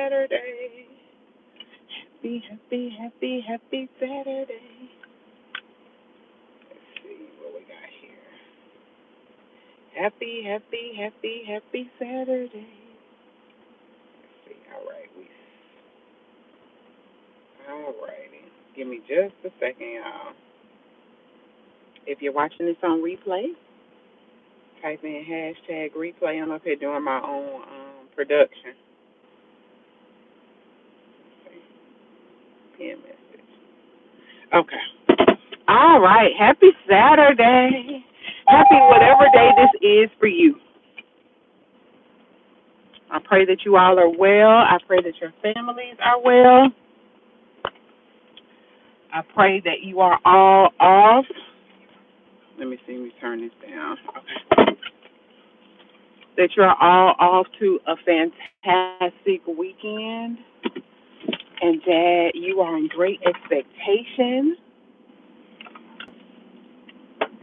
Saturday. Happy Saturday. Let's see what we got here. Happy Saturday. Let's see. All righty. Give me just a second, y'all. If you're watching this on replay, type in hashtag replay. I'm up here doing my own production. Pin message. Okay. All right. Happy Saturday. Happy whatever day this is for you. I pray that you all are well. I pray that your families are well. I pray that you are all off. Let me turn this down. Okay. That you're all off to a fantastic weekend and that you are in great expectation.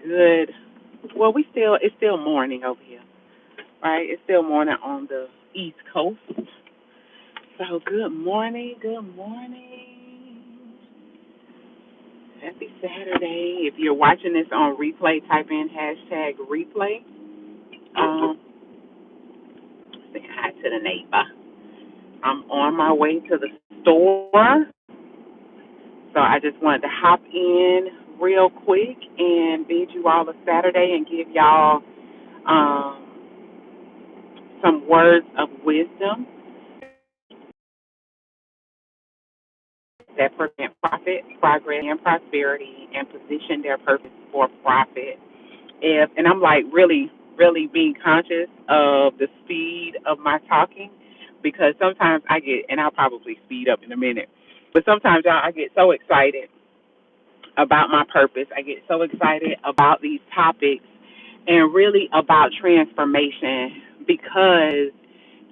Good. Well, it's still morning over here, right? It's still morning on the East Coast. So good morning. Happy Saturday. If you're watching this on replay, type in hashtag replay. Say hi to the neighbor. I'm on my way to the store. So I just wanted to hop in real quick and bid you all a Saturday and give y'all some words of wisdom that prevent profit, progress, and prosperity and position their purpose for profit. And I'm like really being conscious of the speed of my talking because sometimes and I'll probably speed up in a minute, but sometimes I get so excited about my purpose. I get so excited about these topics and really about transformation because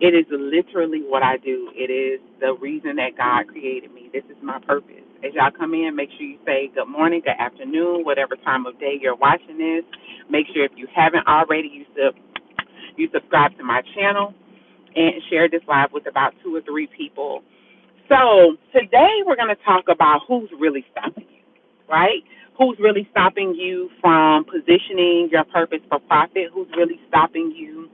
it is literally what I do. It is the reason that God created me. This is my purpose. As y'all come in, make sure you say good morning, good afternoon, whatever time of day you're watching this. Make sure if you haven't already, you subscribe to my channel and share this live with about 2 or 3 people. So today we're going to talk about who's really stopping you, right? Who's really stopping you from positioning your purpose for profit? Who's really stopping you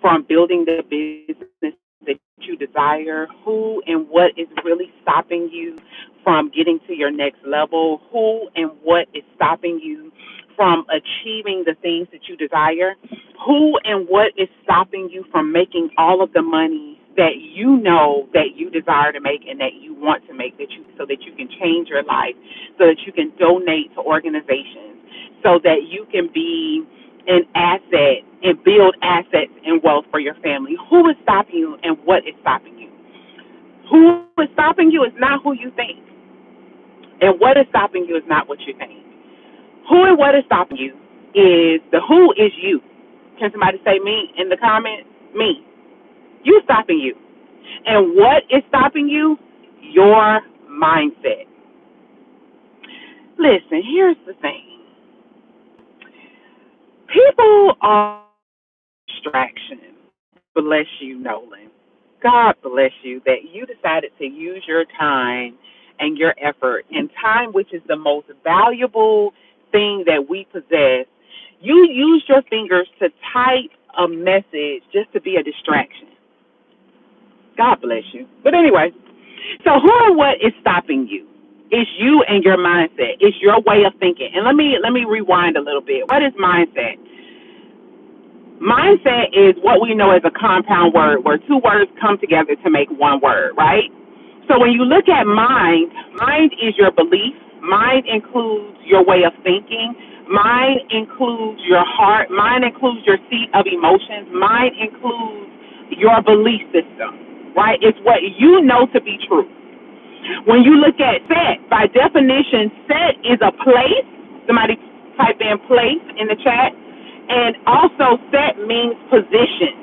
from building the business that you desire? Who and what is really stopping you from getting to your next level? Who and what is stopping you from achieving the things that you desire? Who and what is stopping you from making all of the money that you know that you desire to make and that you want to make, so that you can change your life, so that you can donate to organizations, so that you can be an asset and build assets and wealth for your family? Who is stopping you and what is stopping you? Who is stopping you is not who you think. And what is stopping you is not what you think. Who and what is stopping you is the who is you. Can somebody say me in the comments? Me. You stopping you. And what is stopping you? Your mindset. Listen, here's the thing. People are distractions. Bless you, Nolan. God bless you that you decided to use your time and your effort, and time, which is the most valuable thing that we possess. You used your fingers to type a message just to be a distraction. God bless you. But anyway, so who and what is stopping you? It's you and your mindset. It's your way of thinking. And let me rewind a little bit. What is mindset? Mindset is what we know as a compound word, where 2 words come together to make 1 word, right? So when you look at mind is your belief. Mind includes your way of thinking. Mind includes your heart. Mind includes your seat of emotions. Mind includes your belief system, right? It's what you know to be true. When you look at set, by definition, set is a place. Somebody type in place in the chat. And also set means position.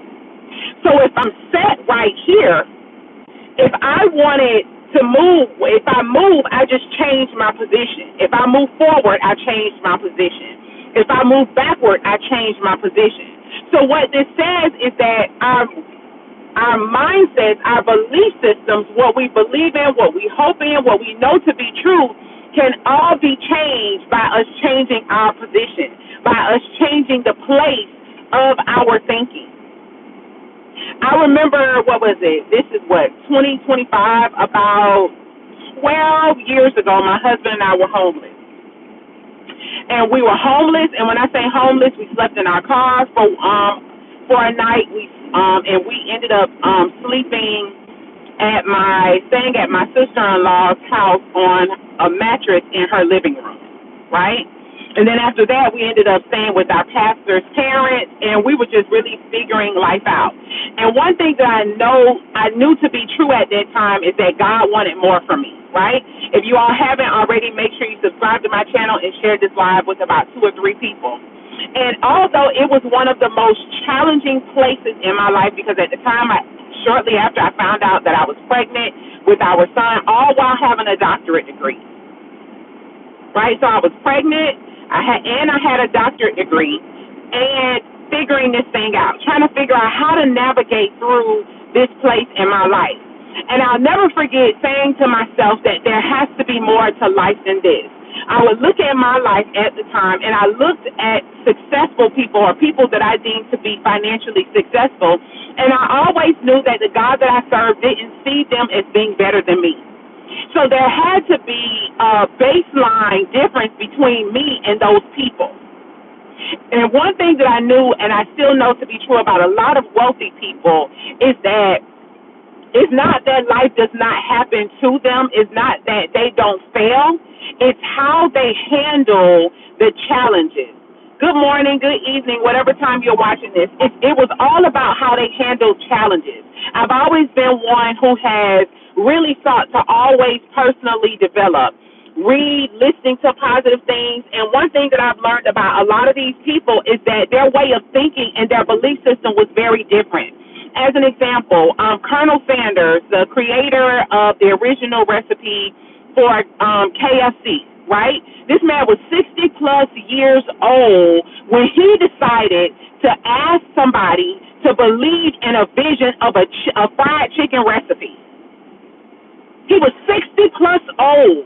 So if I'm set right here, if I wanted to move, if I move, I just change my position. If I move forward, I change my position. If I move backward, I change my position. So what this says is that our mindsets, our belief systems, what we believe in, what we hope in, what we know to be true, can all be changed by us changing our position, by us changing the place of our thinking. I remember, what was it? This is 2025, about 12 years ago, my husband and I were homeless. And we were homeless, and when I say homeless, we slept in our cars for a night. We ended up staying at my sister-in-law's house on a mattress in her living room, right? And then after that, we ended up staying with our pastor's parents, and we were just really figuring life out. And one thing that I knew to be true at that time is that God wanted more from me, right? If you all haven't already, make sure you subscribe to my channel and share this live with about 2 or 3 people. And although it was one of the most challenging places in my life, because at the time, shortly after I found out that I was pregnant with our son, all while having a doctorate degree, right? So I was pregnant. I had a doctorate degree, and figuring this thing out, trying to figure out how to navigate through this place in my life. And I'll never forget saying to myself that there has to be more to life than this. I would look at my life at the time, and I looked at successful people, or people that I deemed to be financially successful, and I always knew that the God that I served didn't see them as being better than me. So there had to be a baseline difference between me and those people. And one thing that I knew, and I still know to be true about a lot of wealthy people, is that it's not that life does not happen to them. It's not that they don't fail. It's how they handle the challenges. Good morning, good evening, whatever time you're watching this. It was all about how they handle challenges. I've always been one who has really sought to always personally develop, read, listening to positive things. And one thing that I've learned about a lot of these people is that their way of thinking and their belief system was very different. As an example, Colonel Sanders, the creator of the original recipe for KFC, right? This man was 60 plus years old when he decided to ask somebody to believe in a vision of a fried chicken recipe. He was 60 plus old.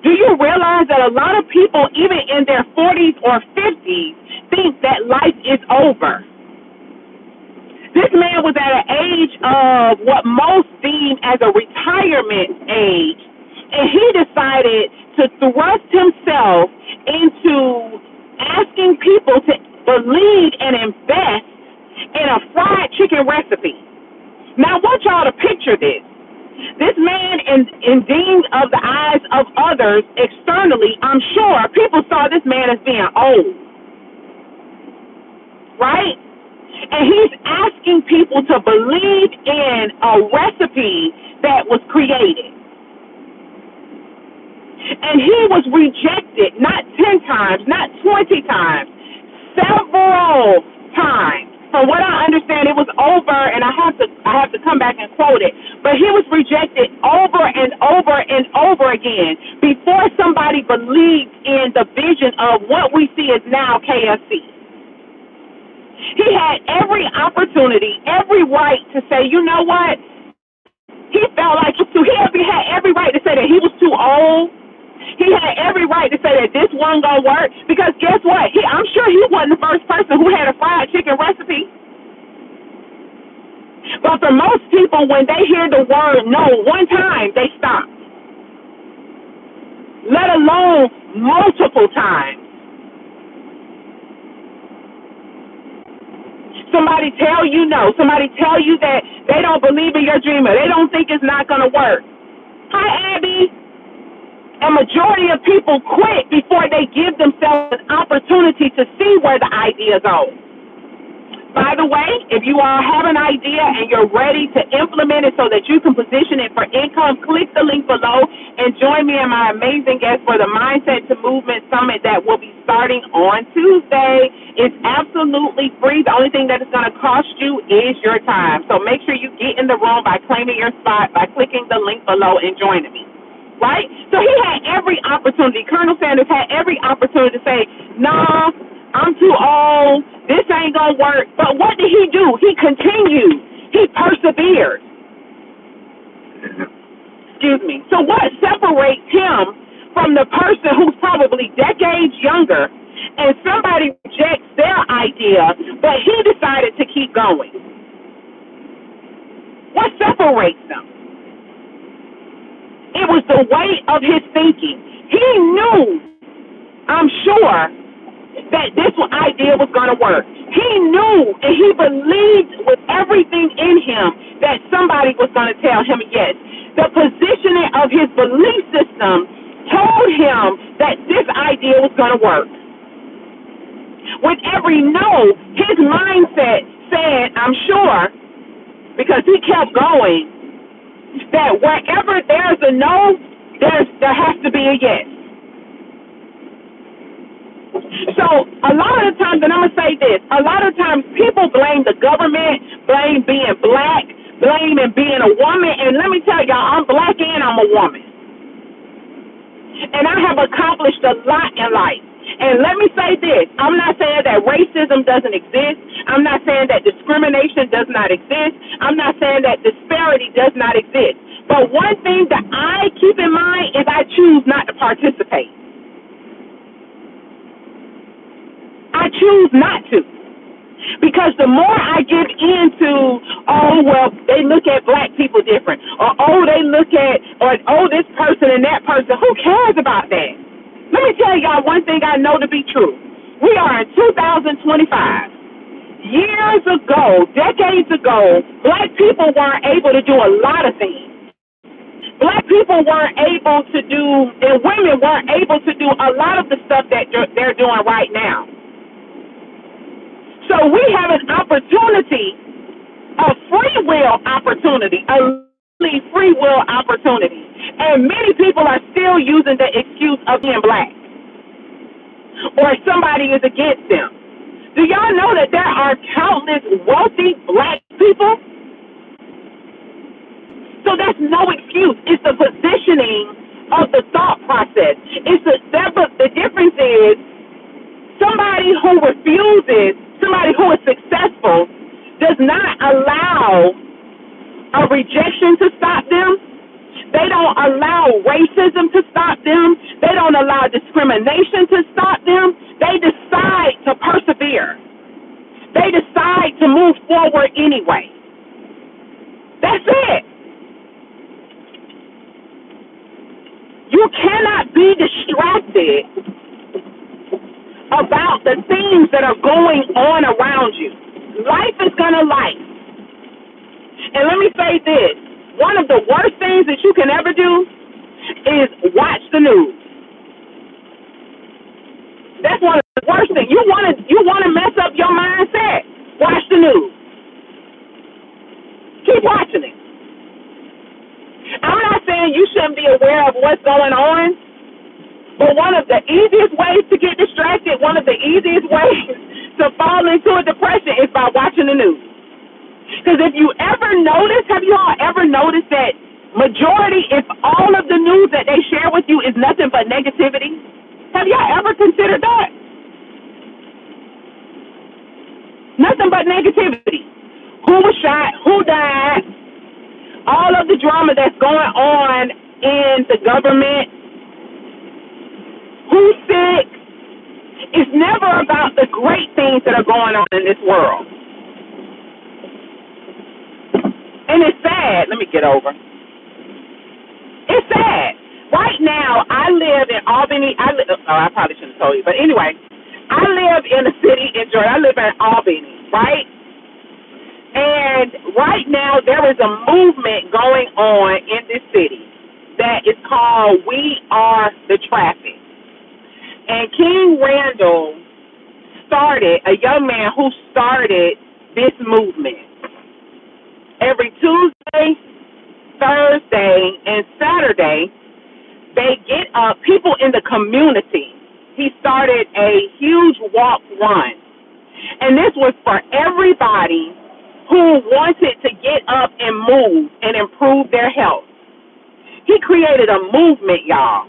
Do you realize that a lot of people, even in their 40s or 50s, think that life is over? This man was at an age of what most deem as a retirement age, and he decided to thrust himself into asking people to believe and invest in a fried chicken recipe. Now, I want y'all to picture this. This man, in deemed of the eyes of others externally, I'm sure people saw this man as being old, right? And he's asking people to believe in a recipe that was created. And he was rejected not 10 times, not 20 times, several times. From what I understand, it was over, and I have to come back and quote it, but he was rejected over and over and over again before somebody believed in the vision of what we see as now KFC. He had every opportunity, every right to say, you know what? He felt like he had every right to say that he was too old. He had every right to say that this wasn't going to work, because guess what? I'm sure he wasn't the first person who had a fried chicken recipe. But for most people, when they hear the word no one time, they stop, let alone multiple times. Somebody tell you no. Somebody tell you that they don't believe in your dream, or they don't think it's not going to work. Hi, Abby. A majority of people quit before they give themselves an opportunity to see where the idea goes. By the way, if you all have an idea and you're ready to implement it so that you can position it for income, click the link below and join me and my amazing guest for the Mindset to Movement Summit that will be starting on Tuesday. It's absolutely free. The only thing that it's going to cost you is your time. So make sure you get in the room by claiming your spot by clicking the link below and joining me. Right? So he had every opportunity. Colonel Sanders had every opportunity to say, nah, I'm too old. This ain't going to work. But what did he do? He continued. He persevered. Excuse me. So what separates him from the person who's probably decades younger and somebody rejects their idea, but he decided to keep going? What separates them? It was the way of his thinking. He knew, I'm sure, that this idea was going to work. He knew and he believed with everything in him that somebody was going to tell him yes. The positioning of his belief system told him that this idea was going to work. With every no, his mindset said, I'm sure, because he kept going, that wherever there's a no, there has to be a yes. So a lot of the times, and I'm going to say this, a lot of times people blame the government, blame being black, blame being a woman, and let me tell y'all, I'm black and I'm a woman. And I have accomplished a lot in life. And let me say this, I'm not saying that racism doesn't exist. I'm not saying that discrimination does not exist. I'm not saying that disparity does not exist. But one thing that I keep in mind is I choose not to participate. I choose not to. Because the more I get into, oh, well, they look at black people different, or, oh, they look at, or, oh, this person and that person, who cares about that? Let me tell y'all one thing I know to be true. We are in 2025. Years ago, decades ago, black people weren't able to do a lot of things. Black people weren't able to do, and women weren't able to do a lot of the stuff that they're doing right now. So we have an opportunity, a free will opportunity, a free will opportunity. And many people are still using the excuse of being black or somebody is against them. Do y'all know that there are countless wealthy black people? So that's no excuse. It's the positioning of the thought process. The difference is somebody who refuses, somebody who is successful, does not allow a rejection to stop them. They don't allow racism to stop them. They don't allow discrimination to stop them. They decide to persevere. They decide to move forward anyway. That's it. You cannot be distracted about the things that are going on around you. Life is going to life. And let me say this. One of the worst things that you can ever do is watch the news. That's one of the worst things. You want to mess up your mindset? Watch the news. Keep watching it. I'm not saying you shouldn't be aware of what's going on, but one of the easiest ways to get distracted, one of the easiest ways to fall into a depression is by watching the news. Because if you ever notice, have you all ever noticed that majority, if all of the news that they share with you is nothing but negativity? Have y'all ever considered that? Nothing but negativity. Who was shot? Who died? All of the drama that's going on in the government. Who's sick? It's never about the great things that are going on in this world. And it's sad. Let me get over. It's sad. Right now, I live in Albany. I probably shouldn't have told you. But anyway, I live in a city in Georgia. I live in Albany, right? And right now, there is a movement going on in this city that is called We Are the Traffic. And King Randall a young man who started this movement. Every Tuesday, Thursday, and Saturday, they get people in the community. He started a huge walk run. And this was for everybody who wanted to get up and move and improve their health. He created a movement, y'all.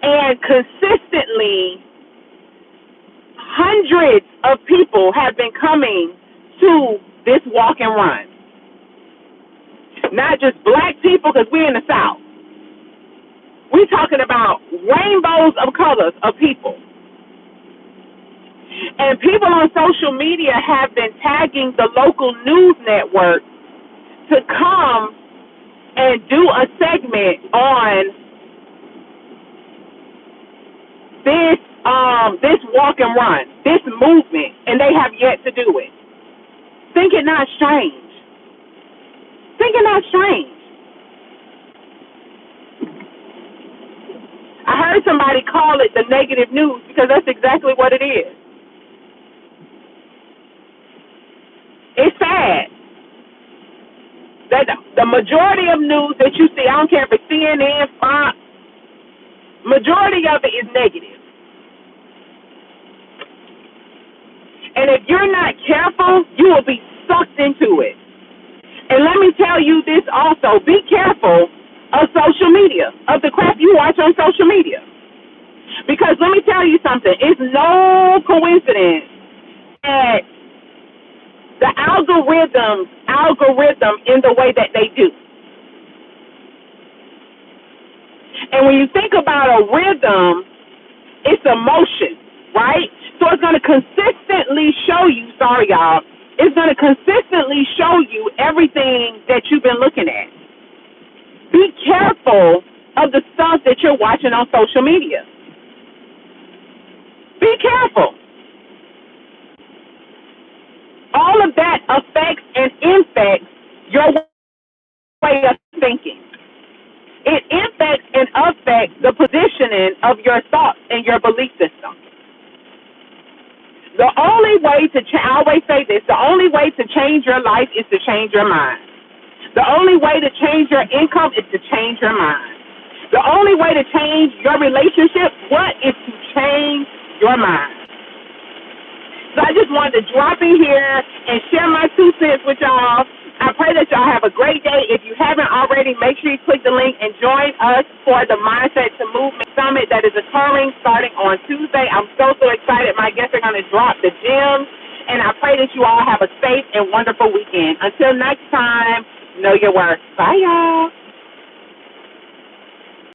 And consistently, hundreds of people have been coming to this walk and run. Not just black people, because we're in the South. We're talking about rainbows of colors of people. And people on social media have been tagging the local news network to come and do a segment on this walk and run, this movement, and they have yet to do it. Think it not strange. Think it not strange. I heard somebody call it the negative news because that's exactly what it is. It's sad that the majority of news that you see, I don't care if it's CNN, Fox, majority of it is negative. And if you're not careful, you will be sucked into it. And let me tell you this also, be careful of social media, of the crap you watch on social media. Because let me tell you something, it's no coincidence that the algorithm in the way that they do. And when you think about a rhythm, it's a motion, right? So it's going to consistently show you, sorry y'all, it's going to consistently show you everything that you've been looking at. Be careful of the stuff that you're watching on social media. Be careful. All of that affects and infects your way of thinking. It infects and affects the positioning of your thoughts and your belief system. The only way to, I always say this, the only way to change your life is to change your mind. The only way to change your income is to change your mind. The only way to change your relationship, what is to change your mind. So I just wanted to drop in here and share my 2 cents with y'all. I pray that y'all have a great day. If you haven't already, make sure you click the link and join us for the Mindset to Movement Summit that is occurring starting on Tuesday. I'm so excited. My guests are going to drop the gems, and I pray that you all have a safe and wonderful weekend. Until next time, know your worth. Bye, y'all.